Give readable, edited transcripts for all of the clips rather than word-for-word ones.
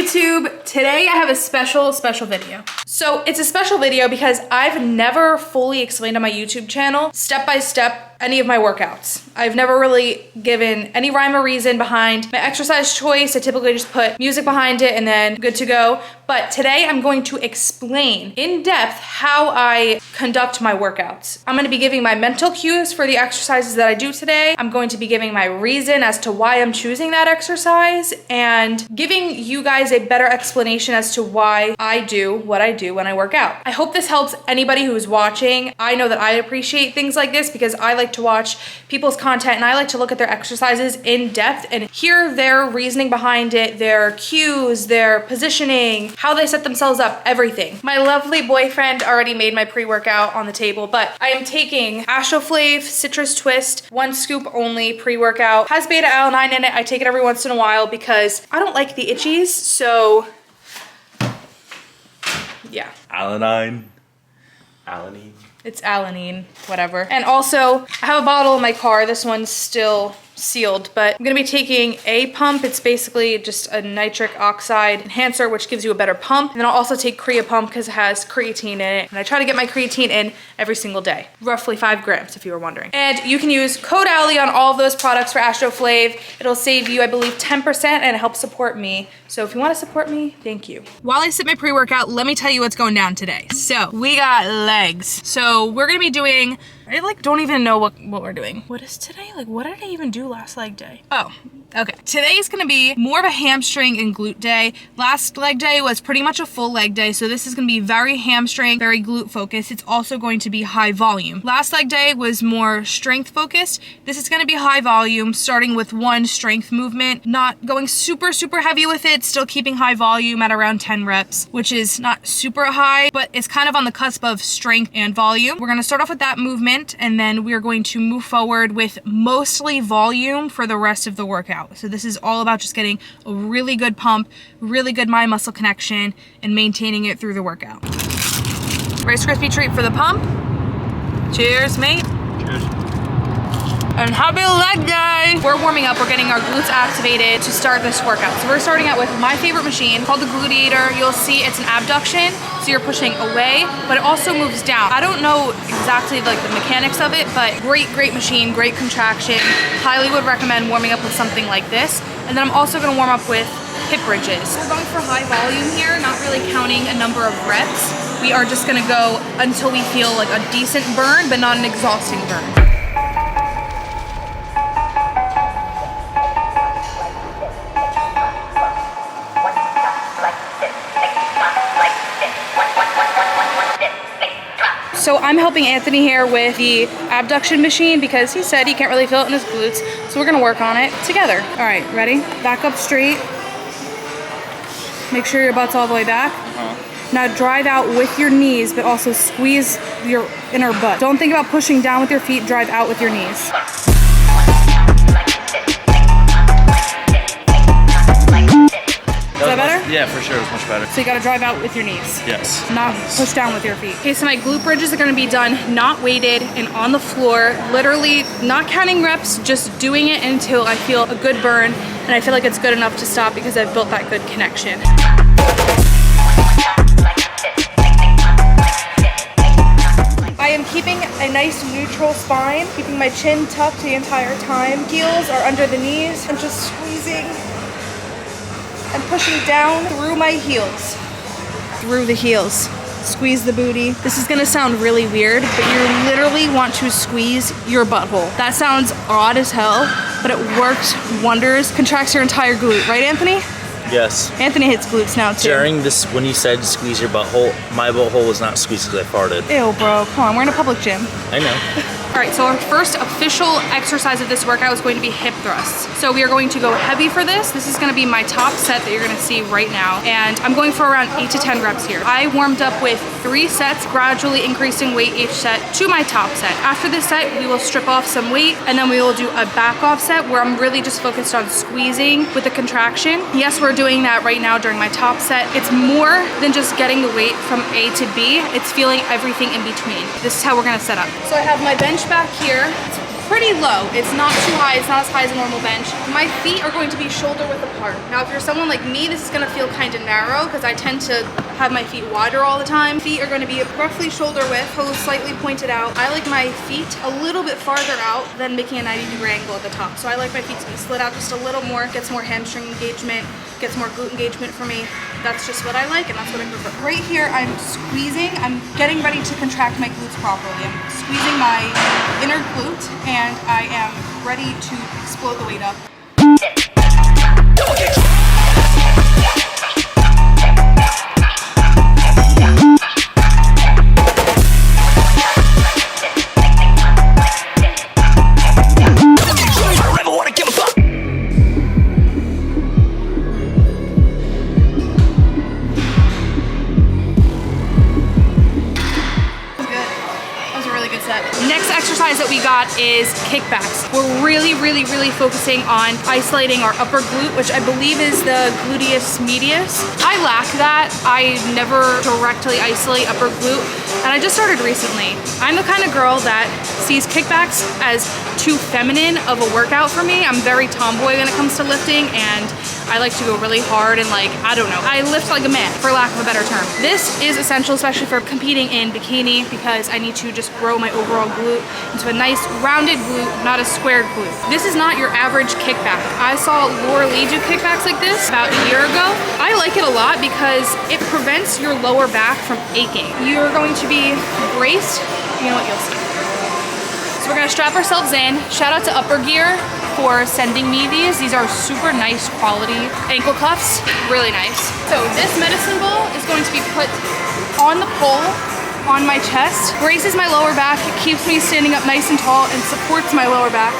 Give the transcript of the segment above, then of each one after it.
YouTube? Today I have a special video. So it's a special video because I've never fully explained on my YouTube channel, step by step, any of my workouts. I've never really given any rhyme or reason behind my exercise choice. I typically just put music behind it and then good to go. But today I'm going to explain in depth how I conduct my workouts. I'm gonna be giving my mental cues for the exercises that I do today. I'm going to be giving my reason as to why I'm choosing that exercise and giving you guys a better explanation as to why I do what I do when I work out. I hope this helps anybody who's watching. I know that I appreciate things like this because I like to watch people's content and I like to look at their exercises in depth and hear their reasoning behind it, their cues, their positioning, how they set themselves up, everything. My lovely boyfriend already made my pre-workout on the table, but I am taking Alphalete Citrus Twist, 1 scoop only pre-workout. Has beta-alanine in it. I take it every once in a while because I don't like the itchies, so yeah. Alanine. It's alanine, whatever. And also, I have a bottle in my car. This one's still sealed, but I'm gonna be taking a pump. It's basically just a nitric oxide enhancer, which gives you a better pump. And then I'll also take Creapump because it has creatine in it. And I try to get my creatine in every single day. Roughly 5 grams, if you were wondering. And you can use code Allie on all of those products for Astroflave. It'll save you, I believe, 10% and it helps support me. So if you wanna support me, thank you. While I sip my pre-workout, let me tell you what's going down today. So we got legs. So we're gonna be doing, I don't even know what we're doing. What is today? What did I even do last leg day? Oh, okay. Today's gonna be more of a hamstring and glute day. Last leg day was pretty much a full leg day, so this is gonna be very hamstring, very glute focused. It's also going to be high volume. Last leg day was more strength focused. This is gonna be high volume, starting with 1 strength movement, not going super heavy with it, still keeping high volume at around 10 reps, which is not super high, but it's kind of on the cusp of strength and volume. We're gonna start off with that movement, and then we're going to move forward with mostly volume for the rest of the workout. So this is all about just getting a really good pump, really good mind muscle connection, and maintaining it through the workout. Rice Krispie treat for the pump. Cheers, mate. Cheers. And happy leg day! We're warming up, we're getting our glutes activated to start this workout. So we're starting out with my favorite machine called the Glute. You'll see it's an abduction, so you're pushing away, but it also moves down. I don't know exactly the mechanics of it, but great machine, great contraction. Highly would recommend warming up with something like this. And then I'm also gonna warm up with hip bridges. We're going for high volume here, not really counting a number of reps. We are just gonna go until we feel like a decent burn, but not an exhausting burn. So I'm helping Anthony here with the abduction machine because he said he can't really feel it in his glutes. So we're gonna work on it together. All right, ready? Back up straight. Make sure your butt's all the way back. Now drive out with your knees, but also squeeze your inner butt. Don't think about pushing down with your feet, drive out with your knees. Is that better? Yeah, for sure, it's much better. So you gotta drive out with your knees. Yes. Not push down with your feet. Okay, so my glute bridges are gonna be done not weighted and on the floor, literally not counting reps, just doing it until I feel a good burn and I feel like it's good enough to stop because I've built that good connection. I am keeping a nice neutral spine, keeping my chin tucked the entire time. Heels are under the knees and just squeezing and pushing down through my heels. Through the heels. Squeeze the booty. This is gonna sound really weird, but you literally want to squeeze your butthole. That sounds odd as hell, but it works wonders. Contracts your entire glute, right, Anthony? Yes. Anthony hits glutes now too. During this, when you said squeeze your butthole, my butthole was not squeezed because I farted. Ew, bro, come on, we're in a public gym. I know. All right, so our first official exercise of this workout is going to be hip thrusts. So we are going to go heavy for this. This is gonna be my top set that you're gonna see right now. And I'm going for around 8 to 10 reps here. I warmed up with 3 sets, gradually increasing weight each set to my top set. After this set, we will strip off some weight and then we will do a back off set where I'm really just focused on squeezing with the contraction. Yes, we're doing that right now during my top set. It's more than just getting the weight from A to B. It's feeling everything in between. This is how we're gonna set up. So I have my bench back here. It's pretty low. It's not too high, it's not as high as a normal bench. My feet are going to be shoulder width apart. Now, if you're someone like me, this is gonna feel kind of narrow because I tend to have my feet wider all the time. Feet are gonna be roughly shoulder width, toes slightly pointed out. I like my feet a little bit farther out than making a 90-degree angle at the top. So I like my feet to be slid out just a little more, gets more hamstring engagement, gets more glute engagement for me. That's just what I like and that's what I prefer. Right here, I'm squeezing, I'm getting ready to contract my glutes properly. I'm squeezing my inner glute and I am ready to explode the weight up. Next exercise that we got is kickbacks. We're really focusing on isolating our upper glute, which I believe is the gluteus medius. I lack that. I never directly isolate upper glute, and I just started recently. I'm the kind of girl that sees kickbacks as too feminine of a workout for me. I'm very tomboy when it comes to lifting, and I like to go really hard and like, I don't know, I lift like a man, for lack of a better term. This is essential, especially for competing in bikini, because I need to just grow my overall glute into a nice rounded glute, not a squared glute. This is not your average kickback. I saw Laura Lee do kickbacks like this about a year ago. I like it a lot because it prevents your lower back from aching. You're going to be braced, you know what, you'll see. So we're gonna strap ourselves in. Shout out to Upper Gear for sending me these. These are super nice quality ankle cuffs, really nice. So this medicine ball is going to be put on the pole on my chest, braces my lower back, it keeps me standing up nice and tall and supports my lower back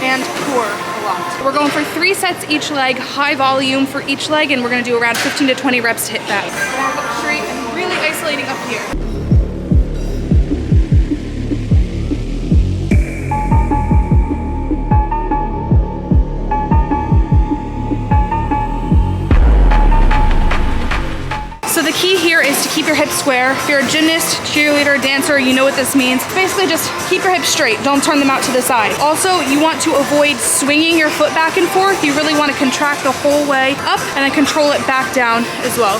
and core a lot. We're going for 3 sets each leg, high volume for each leg, and we're gonna do around 15 to 20 reps to hit that. We're gonna look straight and really isolating up here. So the key here is to keep your hips square. If you're a gymnast, cheerleader, dancer, you know what this means. Basically just keep your hips straight, don't turn them out to the side. Also, you want to avoid swinging your foot back and forth. You really want to contract the whole way up and then control it back down as well.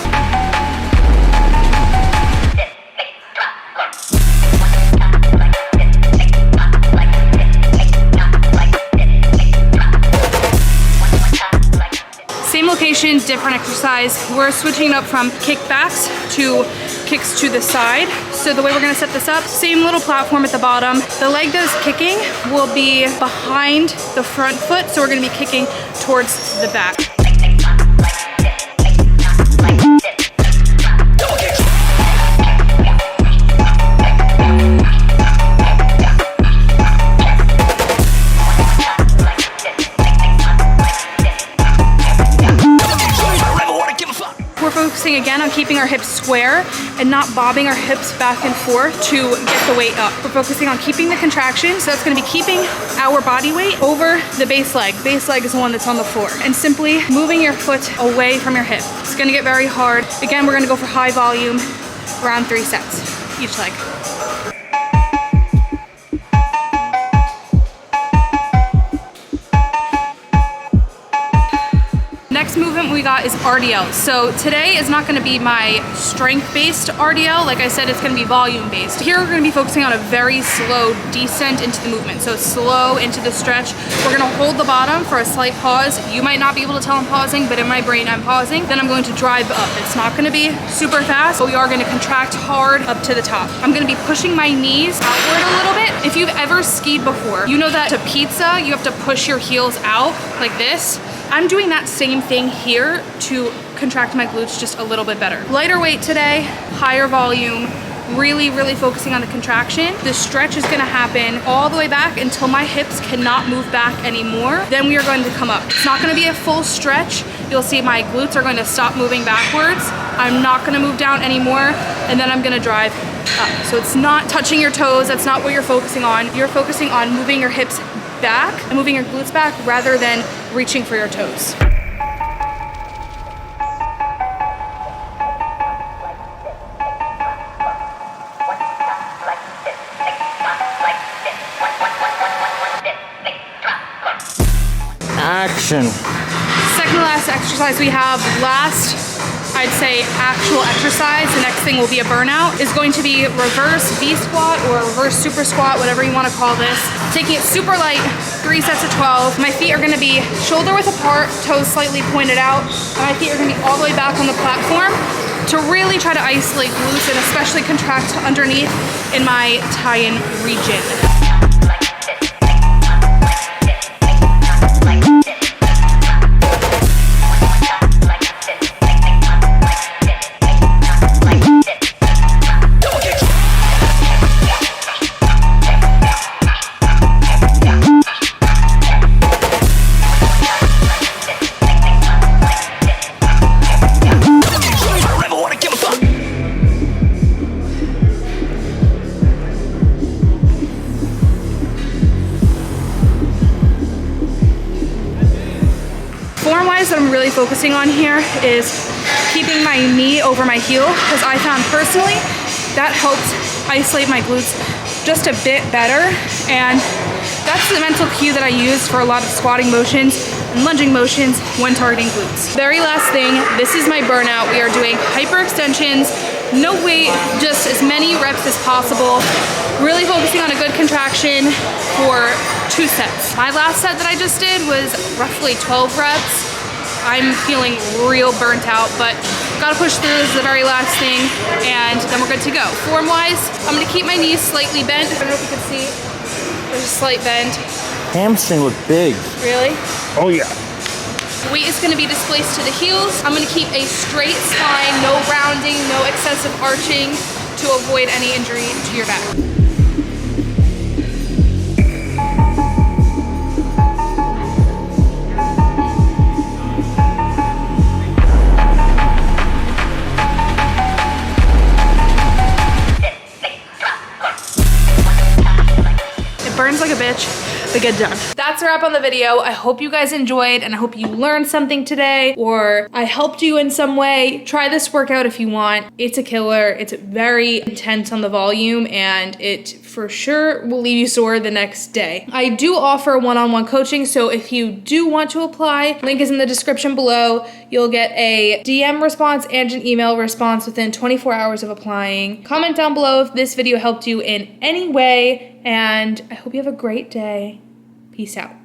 Same location, different exercise. We're switching up from kickbacks to kicks to the side. So the way we're gonna set this up, same little platform at the bottom. The leg that is kicking will be behind the front foot, so we're gonna be kicking towards the back. Focusing again on keeping our hips square and not bobbing our hips back and forth to get the weight up. We're focusing on keeping the contraction, so that's going to be keeping our body weight over the base leg. Base leg is the one that's on the floor, and simply moving your foot away from your hip. It's going to get very hard. Again, we're going to go for high volume, around 3 sets each leg. Next movement we got is RDL. So today is not gonna be my strength-based RDL. Like I said, it's gonna be volume-based. Here we're gonna be focusing on a very slow descent into the movement. So slow into the stretch. We're gonna hold the bottom for a slight pause. You might not be able to tell I'm pausing, but in my brain I'm pausing. Then I'm going to drive up. It's not gonna be super fast, but we are gonna contract hard up to the top. I'm gonna be pushing my knees outward a little bit. If you've ever skied before, you know that to pizza, you have to push your heels out like this. I'm doing that same thing here to contract my glutes just a little bit better. Lighter weight today, higher volume, really focusing on the contraction. The stretch is gonna happen all the way back until my hips cannot move back anymore. Then we are going to come up. It's not gonna be a full stretch. You'll see my glutes are going to stop moving backwards. I'm not gonna move down anymore, and then I'm gonna drive up. So it's not touching your toes, that's not what you're focusing on. You're focusing on moving your hips back and moving your glutes back rather than reaching for your toes. extension. Second to last exercise we have, last, I'd say, actual exercise, the next thing will be a burnout, is going to be reverse V squat or reverse super squat, whatever you want to call this. Taking it super light, 3 sets of 12. My feet are going to be shoulder width apart, toes slightly pointed out, and my feet are going to be all the way back on the platform to really try to isolate glutes and especially contract underneath in my tie-in region. Form-wise, what I'm really focusing on here is keeping my knee over my heel, because I found personally that helps isolate my glutes just a bit better, and that's the mental cue that I use for a lot of squatting motions and lunging motions when targeting glutes. Very last thing, this is my burnout. We are doing hyperextensions, no weight, just as many reps as possible, really focusing on a good contraction for 2 sets. My last set that I just did was roughly 12 reps. I'm feeling real burnt out, but gotta push through. This is the very last thing, and then we're good to go. Form-wise, I'm gonna keep my knees slightly bent. I don't know if you can see, there's a slight bend. Hamstring look big. Really? Oh yeah. Weight is gonna be displaced to the heels. I'm gonna keep a straight spine, no rounding, no excessive arching to avoid any injury to your back. Burns like a bitch, but get done. That's a wrap on the video. I hope you guys enjoyed, and I hope you learned something today, or I helped you in some way. Try this workout if you want. It's a killer. It's very intense on the volume, and it for sure will leave you sore the next day. I do offer one-on-one coaching, so if you do want to apply, link is in the description below. You'll get a DM response and an email response within 24 hours of applying. Comment down below if this video helped you in any way, and I hope you have a great day. Peace out.